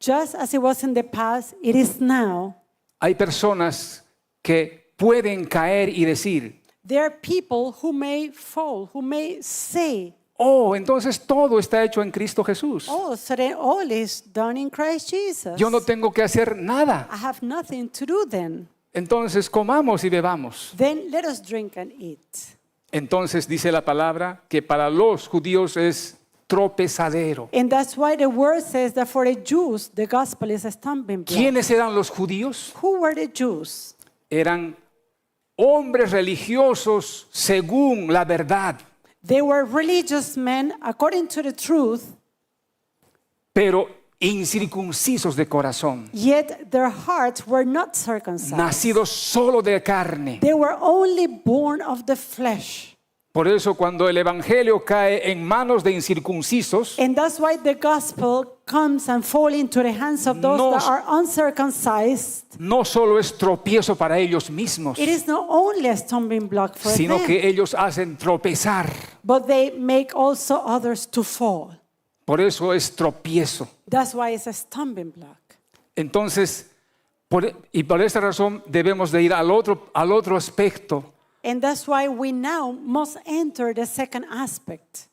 just as it was in the past, it is now. hay personas que pueden caer y decir: There are people who may fall, who may say, oh, entonces todo está hecho en Cristo Jesús. oh, so then all is done in Christ Jesus. Yo no tengo que hacer nada. I have nothing to do then. Entonces comamos y bebamos. Then let us drink and eat. Entonces dice la palabra que para los judíos es tropezadero. And that's why the word says that for the Jews, the gospel is a stumbling block. ¿Quiénes eran los judíos? Who were the Jews? Eran hombres religiosos según la verdad, They were religious men according to the truth, pero incircuncisos de corazón, yet their hearts were not circumcised. nacidos solo de carne. They were only born of the flesh. Por eso cuando el evangelio cae en manos de incircuncisos, And that's why the gospel comes and falls into the hands of those No- that are uncircumcised. no solo es tropiezo para ellos mismos, It is not only a stumbling block for sino them, que ellos hacen tropezar. but they make also others to fall. Por eso es tropiezo. That's why it's a stumbling block. Entonces, por esta razón debemos de ir al otro aspecto And that's why we now must enter the second aspect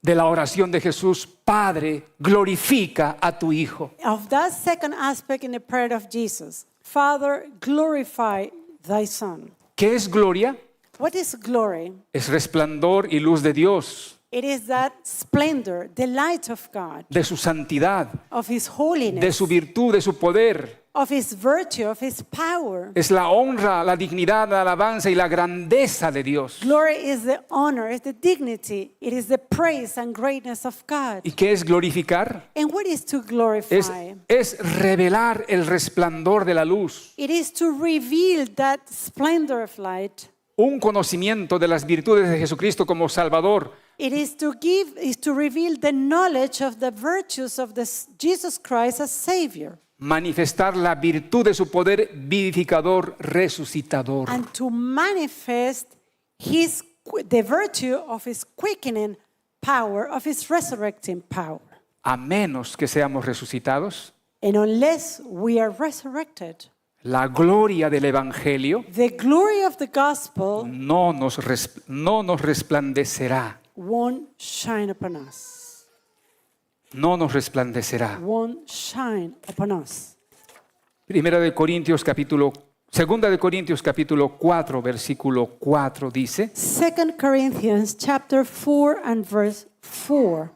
de la oración de Jesús: Padre, glorifica a tu Hijo. of that second aspect in the prayer of Jesus. Father, glorify thy Son. ¿Qué es gloria? What is glory? Es resplandor y luz de Dios, It is that splendor, the light of God, de su santidad, of his de holiness, su virtud, de su poder. of his virtue, of his power. Es la honra, la dignidad, la alabanza y la grandeza de Dios. Glory is the honor, is the dignity, it is the praise and greatness of God. ¿Y qué es glorificar? And what is to glorify? Es revelar el resplandor de la luz, It is to reveal that splendor of light. un conocimiento de las virtudes de Jesucristo como Salvador, It is to reveal the knowledge of the virtues of Jesus Christ as Savior, manifestar la virtud de su poder vivificador, resucitador. and to manifest the virtue of his quickening power, of his resurrecting power. A menos que seamos resucitados, And unless we are resurrected, la gloria del Evangelio the glory of the gospel no nos resplandecerá. won't shine upon us. No nos resplandecerá. Won't shine upon us. Segunda de Corintios capítulo 4, versículo 4 dice: 2 Corinthians chapter 4 and verse 4.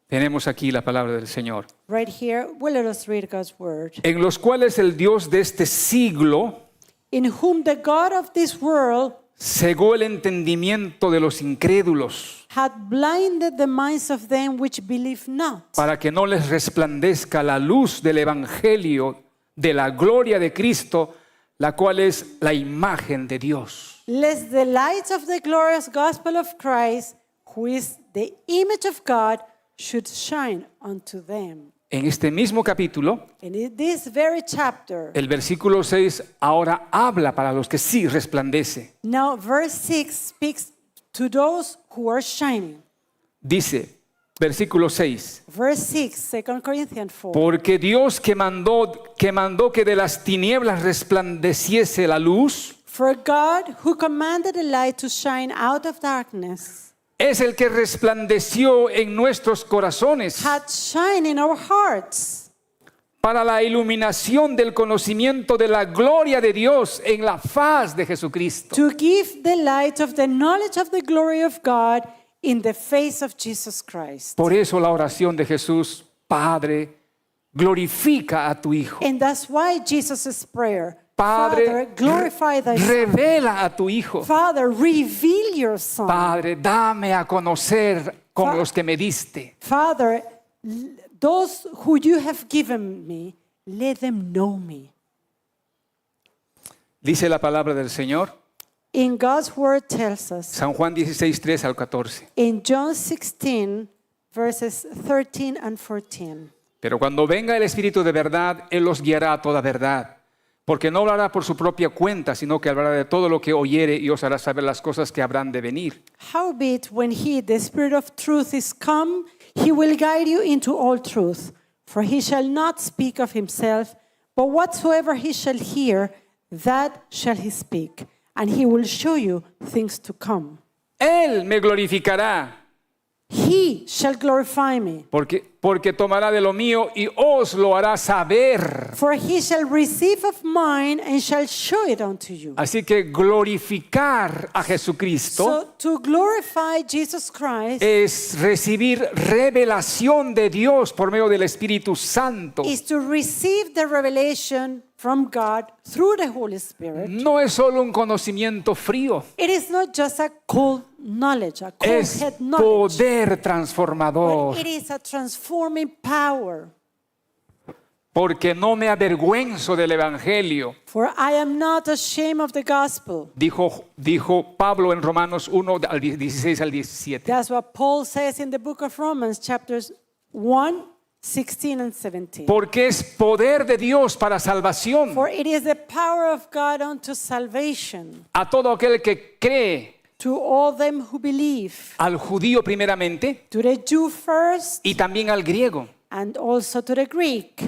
tenemos aquí la palabra del Señor. Right here, well, let us read God's word. En los cuales el Dios de este siglo In whom the God of this world cegó el entendimiento de los incrédulos, had blinded the minds of them which believe not, para que no les resplandezca la luz del Evangelio de la gloria de Cristo, la cual es la imagen de Dios. lest the light of the glorious gospel of Christ, who is the image of God, should shine unto them. En este mismo capítulo, And in this very chapter, el versículo 6 ahora habla para los que sí resplandece. now verse 6 speaks to those who are shining. Dice, versículo 6, Verse 6, 2 Corinthians 4. porque Dios que mandó que de las tinieblas resplandeciese la luz, For God, who commanded the light to shine out of darkness, es el que resplandeció en nuestros corazones had shine in our hearts para la iluminación del conocimiento de la gloria de Dios en la faz de Jesucristo. to give the light of the knowledge of the glory of God in the face of Jesus Christ. Por eso la oración de Jesús, Padre, glorifica a tu Hijo. And that's why Jesus' prayer, Padre, Father, glorify thy Son. revela a tu Hijo. Father, reveal your Son. Padre, dame a conocer con Fa- los que me diste. Father, those who you have given me, let them know me. Dice la palabra del Señor, In God's word tells us San Juan 16, 3 al 14. in John 16, verses 13 and 14. Pero cuando venga el Espíritu de verdad, Él los guiará a toda verdad. Porque no hablará por su propia cuenta, sino que hablará de todo lo que oyere y os hará saber las cosas que habrán de venir. Howbeit, when he, the Spirit of truth, is come, he will guide you into all truth. For he shall not speak of himself, but whatsoever he shall hear, that shall he speak. And he will show you things to come. Él me glorificará, He shall glorify me. porque tomará de lo mío y os lo hará saber. For he shall receive of mine and shall show it unto you. Así que glorificar a Jesucristo So to glorify Jesus Christ es recibir revelación de Dios por medio del Espíritu Santo. is to receive the revelation from God through the Holy Spirit. No es solo un conocimiento frío, It is not just a cold knowledge, a cold es head knowledge, poder transformador. but it is a transforming power. Porque no me avergüenzo del Evangelio, For I am not ashamed of the gospel. dijo Pablo en Romanos 1, al 16 al 17. That's what Paul says in the book of Romans, chapters 1, 16 and 17. Porque es poder de Dios para salvación For it is the power of God unto salvation a todo aquel que cree, to all them who believe, al judío primeramente to the Jew first y también al griego. and also to the Greek.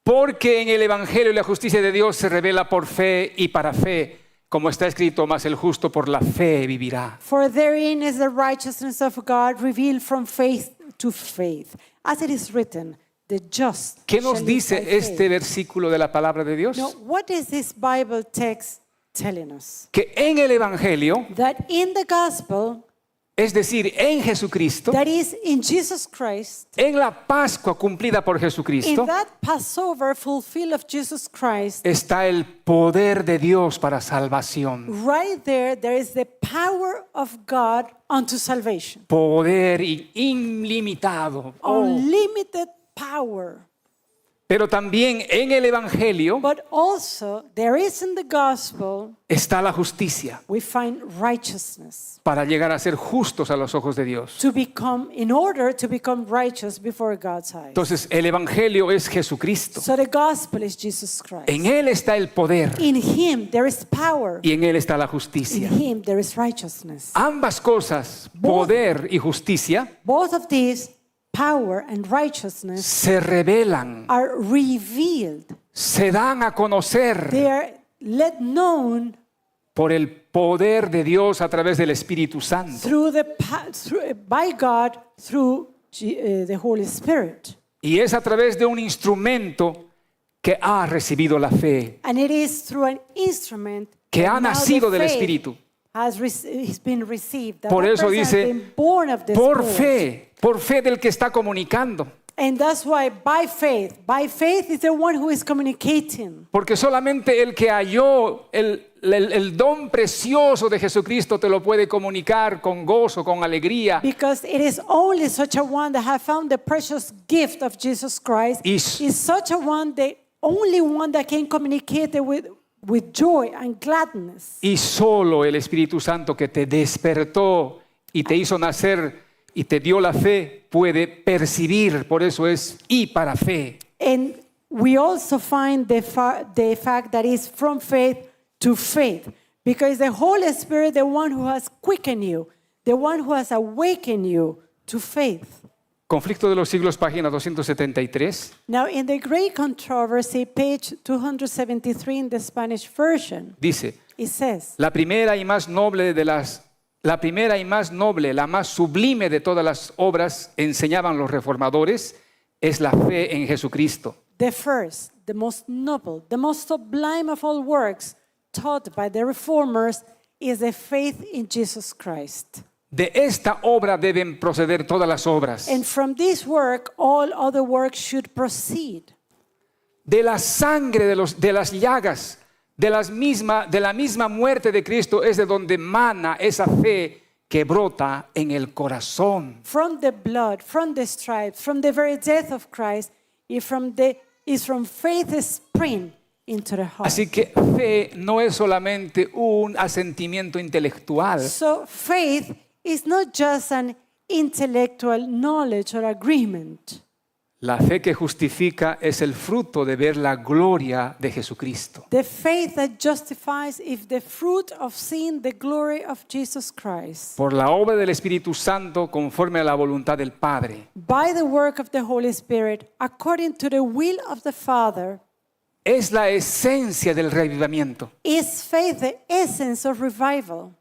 Porque en el Evangelio la justicia de Dios se revela por fe y para fe, como está escrito, mas el justo por la fe vivirá. For therein is the righteousness of God revealed from faith to faith. As it is written, the just ¿Qué shall nos live dice by este faith. versículo de la palabra de Dios? Now, what is this Bible text telling us? Que en el Evangelio, That in the gospel, es decir, en Jesucristo, that is in Jesus Christ, en la Pascua cumplida por in Jesucristo, that Passover fulfilled of Jesus Christ, está el poder de Dios para salvación. right there is the power of God unto salvation. Poder ilimitado. Unlimited power. Pero también en el Evangelio But also, there is in the gospel, está la justicia we find righteousness para llegar a ser justos a los ojos de Dios. to become, in order to become righteous before God's eyes. Entonces, el Evangelio es Jesucristo. So the gospel is Jesus Christ. En Él está el poder In Him there is power. y en Él está la In justicia. Him there is righteousness. Ambas cosas, poder y justicia, Both of these, power and righteousness, se revelan, are revealed. se dan a conocer They are let known por el poder de Dios a través del Espíritu Santo. by God through the Holy Spirit. Y es a través de un instrumento que ha recibido la fe, And it is through an instrument que that ha now the nacido del faith Espíritu. has been received. That Por that eso person has dice, been born of the por Spirit. fe del que está comunicando. And that's why by faith is the one who is communicating. Porque solamente el que halló el don precioso de Jesucristo te lo puede comunicar con gozo, con alegría. Because it is only such a one that have found the precious gift of Jesus Christ. Is- Is such a one, the only one that can communicate it with joy and gladness. Y solo el Espíritu Santo que te despertó y te hizo nacer y te dio la fe puede percibir. Por eso es y para fe. And we also find the fact that is from faith to faith. Because the Holy Spirit, the one who has quickened you, the one who has awakened you to faith. Conflicto de los siglos, página 273. Now, in the Great Controversy, page 273 in the Spanish version, Dice, it says, la primera y más noble de las la primera y más noble, la más sublime de todas las obras, enseñaban los reformadores, es la fe en Jesucristo. The first, the most noble, the most sublime of all works taught by the reformers is the faith in Jesus Christ. De esta obra deben proceder todas las obras. And from this work, all other works should proceed. De la sangre de las llagas, de la misma muerte de Cristo es de donde emana esa fe que brota en el corazón. From the blood, from the stripes, from the very death of Christ, is from faith spring into the heart. Así que fe no es solamente un asentimiento intelectual. So faith is not just an intellectual knowledge or agreement. La fe que justifica es el fruto de ver la gloria de Jesucristo. The faith that justifies is the fruit of seeing the glory of Jesus Christ. Por la obra del Espíritu Santo conforme a la voluntad del Padre. By the work of the Holy Spirit, according to the will of the Father, Es la esencia del revivimiento. is faith the essence of revival,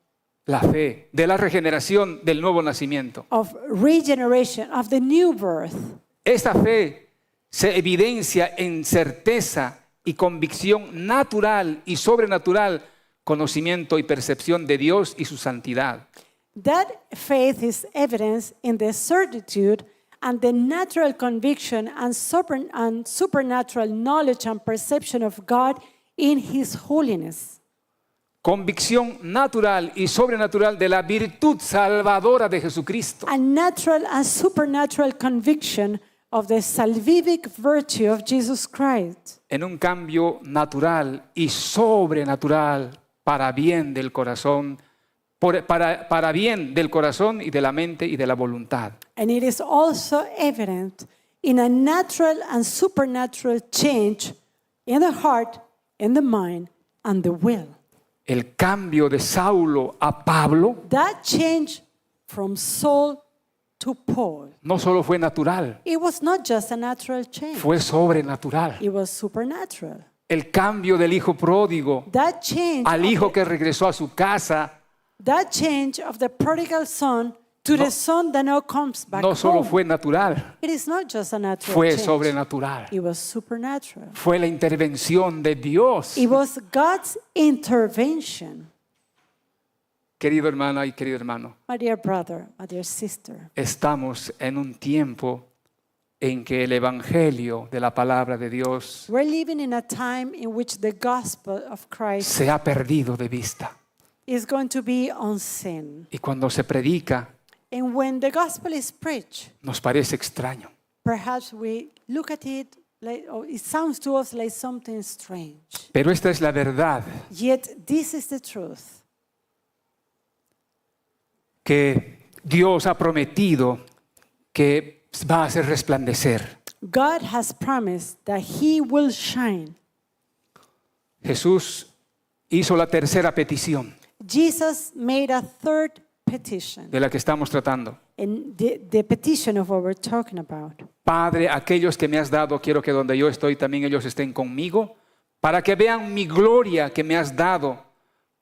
La fe de la regeneración del nuevo nacimiento. of regeneration, of the new birth. Esta fe se evidencia en certeza y convicción natural y sobrenatural, conocimiento y percepción de Dios y su santidad. That faith is evidence in the certitude and the natural conviction and supernatural knowledge and perception of God in His holiness. Convicción natural y sobrenatural de la virtud salvadora de Jesucristo. A natural and supernatural conviction of the salvific virtue of Jesus Christ. En un cambio natural y sobrenatural para bien del corazón, para bien del corazón y de la mente y de la voluntad. And it is also evident in a natural and supernatural change in the heart, in the mind, and the will. El cambio de Saulo a Pablo That change from Saul to Paul, no solo fue natural, it was not just a natural change. fue sobrenatural. It was supernatural. El cambio del hijo pródigo That change, al of hijo the, que regresó a su casa that change of the prodigal son to the son that now comes back no solo home. fue natural, It is not just a natural fue change. sobrenatural. It was supernatural. Fue la intervención de Dios. It was God's intervention. Querido hermano y querido hermano, My dear brother, my dear sister, estamos en un tiempo en que el evangelio de la palabra de Dios we're living in a time in which the gospel of Christ se ha perdido de vista. is going to be unseen. Y cuando se predica, And when the gospel is preached, nos parece extraño. perhaps we look at it like, oh, it sounds to us like something strange. Pero esta es la verdad, Yet this is the truth. que Dios ha prometido que va a hacer resplandecer. God has promised that He will shine. Jesús hizo la tercera petición Jesus made a third petition, de la que estamos tratando. and the petition of what we're talking about. Padre, aquellos que me has dado, quiero que donde yo estoy también ellos estén conmigo, para que vean mi gloria que me has dado,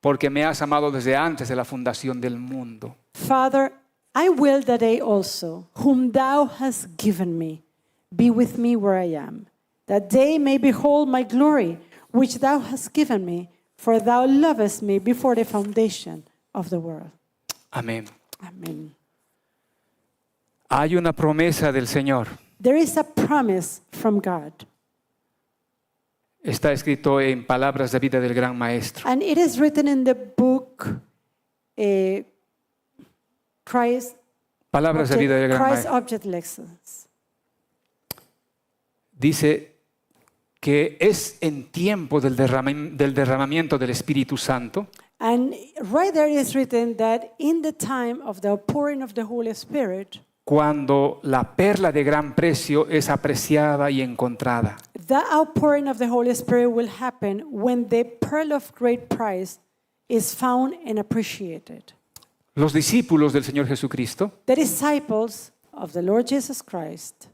porque me has amado desde antes de la fundación del mundo. Father, I will that they also, whom thou hast given me, be with me where I am, that they may behold my glory, which thou hast given me, for thou lovest me before the foundation of the world. Amén. Amen. Hay una promesa del Señor. There is a promise from God, Está escrito en palabras de vida del gran maestro. and it is written in the book Christ Palabras de vida del gran Christ maestro. Object Lessons. Dice que es en tiempo del derramamiento del Espíritu Santo And right there is written that in the time of the outpouring of the Holy Spirit, cuando la perla de gran precio es apreciada y encontrada. the outpouring of the Holy Spirit will happen when the pearl of great price is found and appreciated. Los discípulos del Señor Jesucristo The disciples of the Lord Jesus Christ,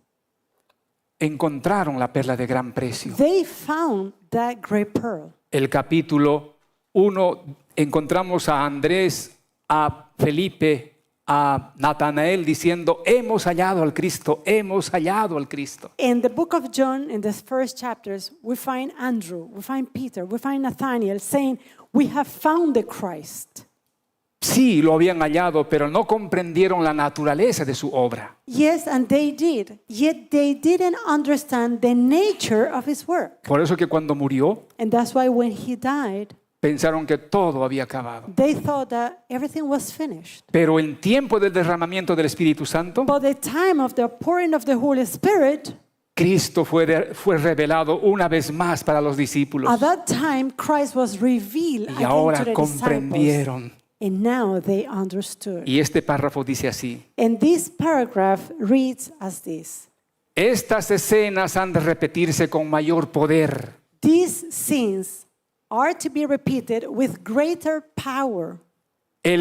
encontraron la perla de gran precio. they found that great pearl. El capítulo 1 encontramos a Andrés a Felipe, a Natanael diciendo, hemos hallado al Cristo, hemos hallado al Cristo. In the book of John, in the first chapters, we find Andrew, we find Peter, we find Nathanael saying, we have found the Christ. Sí, lo habían hallado, pero no comprendieron la naturaleza de su obra. Yes, and they did. Yet they didn't understand the nature of his work. Por eso que cuando murió, And that's why when he died, pensaron que todo había acabado. they thought that everything was finished. Pero en tiempo del derramamiento del Espíritu Santo, But the time of the pouring of the Holy Spirit, Cristo fue revelado una vez más para los discípulos. at that time Christ was revealed Y again to ahora the disciples. comprendieron. And now they understood. Y este párrafo dice así. And this paragraph reads as this. Estas escenas han de repetirse con mayor poder. These scenes are to be repeated with greater power. El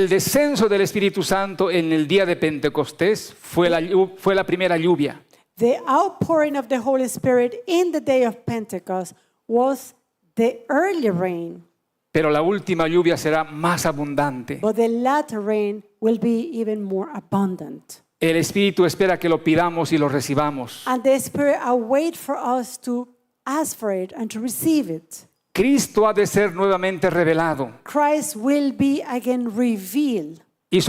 descenso del Espíritu Santo en el día de Pentecostés fue la primera lluvia. The outpouring of the Holy Spirit in the day of Pentecost was the early rain, Pero la última lluvia será más abundante. but the latter rain will be even more abundant. El Espíritu espera que lo pidamos y lo recibamos. And the Spirit awaits for us to ask for it and to receive it. Cristo ha de ser nuevamente revelado Christ will be again revealed. y en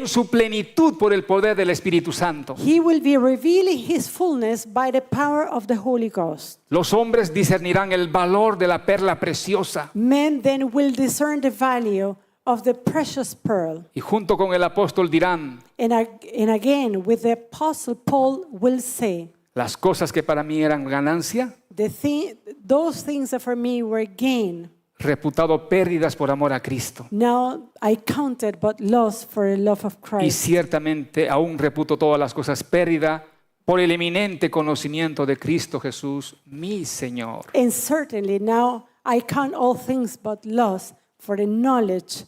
su plenitud por el poder del Espíritu Santo. He will be revealing His fullness by the power of the Holy Ghost. Los hombres discernirán el valor de la perla preciosa Men then will discern the value of the precious pearl. y junto con el apóstol dirán, And again, with the Apostle Paul will say, las cosas que para mí eran ganancia, those things that for me were gain, reputado pérdidas por amor a Cristo. now I counted but loss for the love of Y Christ. ciertamente aún reputo todas las cosas pérdida por el eminente conocimiento de Cristo Jesús, mi Señor. And certainly now I count all things but loss for the knowledge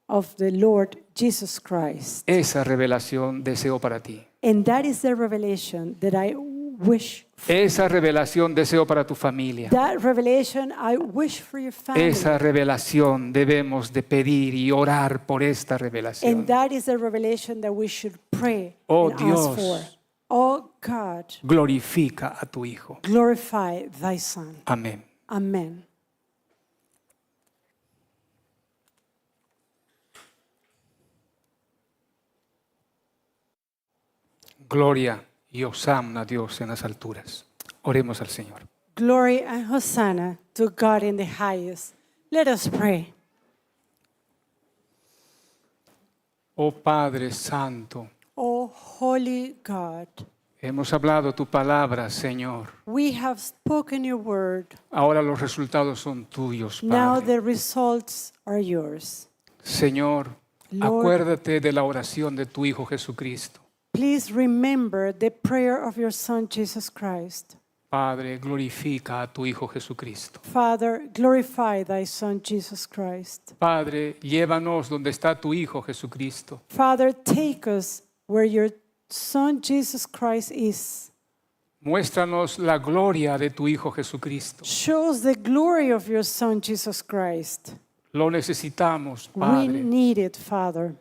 of the Lord Jesus Christ. Esa revelación deseo para ti. And that is the revelation that I wish. Esa revelación deseo para tu familia. That revelation I wish for your family. Esa revelación debemos de pedir y orar por esta revelación. And that is the revelation that we should pray Oh, and Dios. ask for. Oh God, Glorifica a tu Hijo. glorify thy Son. Amén. Amen. Gloria y hosanna a Dios en las alturas. Oremos al Señor. Glory and Hosanna to God in the highest. Let us pray. Oh Padre Santo, Oh holy God, hemos hablado tu palabra, Señor. we have spoken your word. Ahora los resultados son tuyos, Now Padre. the results are yours. Señor, Lord, acuérdate de la oración de tu Hijo Jesucristo. please remember the prayer of your Son Jesus Christ. Padre, glorifica a tu Hijo Jesucristo. Father, glorify thy Son Jesus Christ. Padre, llévanos donde está tu Hijo Jesucristo. Father, take us where your Son Jesus Christ is. Muéstranos la gloria de tu Hijo Jesucristo. Show us the glory of your Son Jesus Christ. Lo necesitamos, We Padre. need it, Father.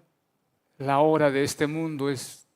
La hora de este mundo es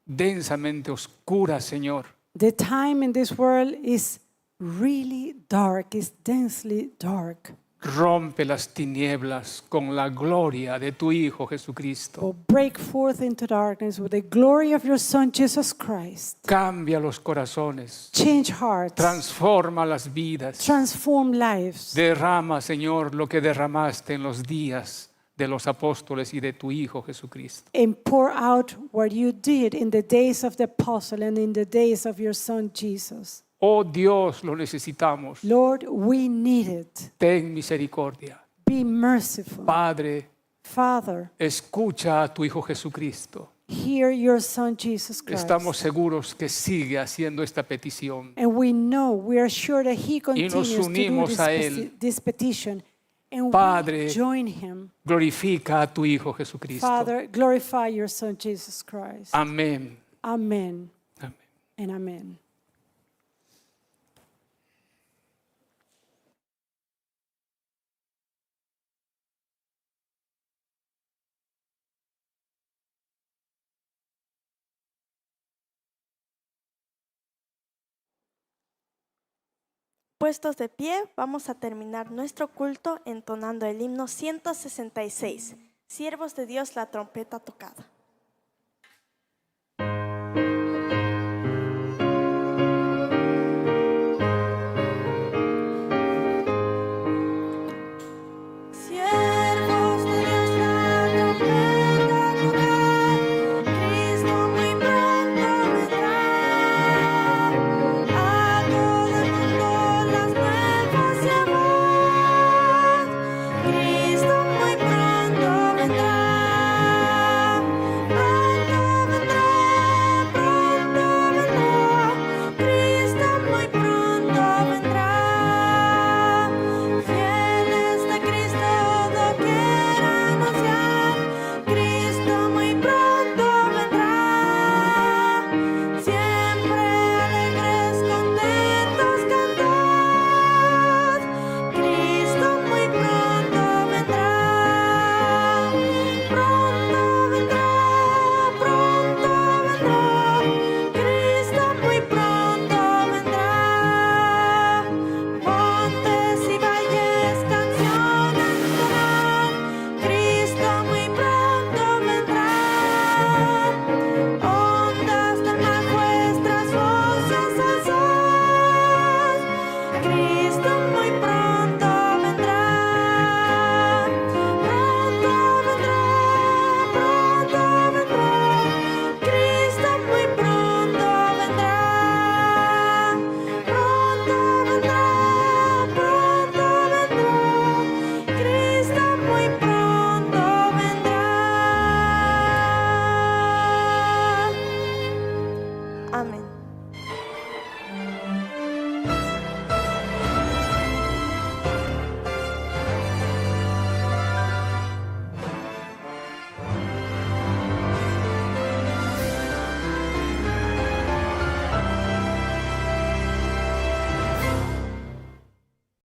densamente oscura, Señor. The time in this world is really dark, is densely dark. Rompe las tinieblas con la gloria de tu Hijo Jesucristo. But break forth into darkness with the glory of your Son Jesus Christ. Cambia los corazones. Change hearts, Transforma las vidas. transform lives. Derrama, Señor, lo que derramaste en los días de los apóstoles y de tu Hijo Jesucristo. And pour out what you did in the days of the apostle and in the days of your Son Jesus. Oh Dios, lo necesitamos. Lord, we need it. Ten misericordia. Be merciful. Padre, Father, escucha a tu Hijo Jesucristo. hear your Son Jesus Christ. Estamos seguros que sigue haciendo esta petición. And we know, we are sure that He continues to do unimos a Él. this petition. And Padre, we join Him. Glorifica a tu Hijo Jesucristo. Father, glorify your Son Jesus Christ. Amén. Amen Amén. and amen. Puestos de pie, vamos a terminar nuestro culto entonando el himno 166. Siervos de Dios, la trompeta tocada.